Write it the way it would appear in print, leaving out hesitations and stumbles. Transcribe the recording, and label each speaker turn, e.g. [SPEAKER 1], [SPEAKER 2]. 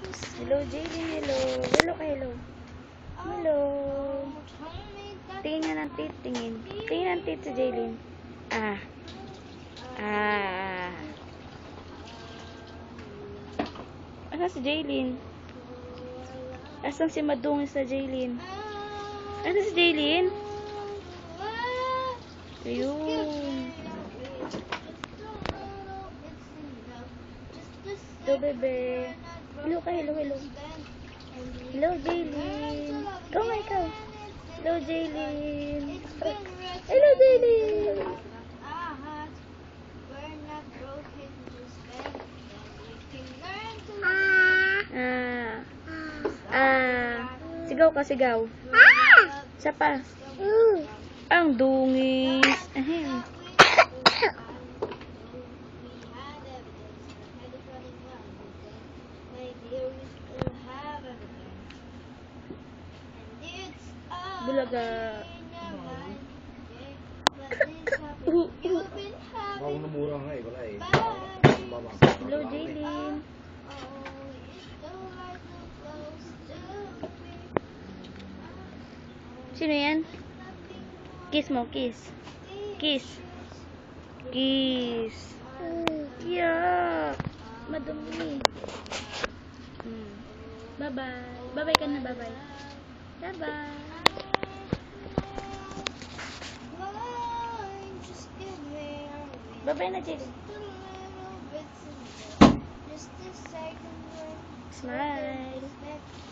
[SPEAKER 1] Hello, Jaylin. Hello. Hello ka, hello. Hello. Tingin nga ng tit. Tingin. Tingin ng tit si Jaylin. Ah. Ah. Asan si Jaylin? Asan si madungis na Jaylin? Asan si Jaylin? Ayun. Ito, bebe. Hello ka, hello, hello. Hello, Jaylin. Ikaw nga, ikaw. Hello, Jaylin. Hello, Jaylin. Sigaw ka, sigaw. Isa pa. Ang dungis. Ahem. Bulaga.
[SPEAKER 2] Ako namura nga eh, wala eh.
[SPEAKER 1] Hello, Jaylin. Sino yan? Kiss mo, kiss. Kiss. Kiss. Yeah. Madumi. Bye-bye. Bye-bye ka na, bye-bye. Bye-bye. Bye-bye na, Jaylin. Smile.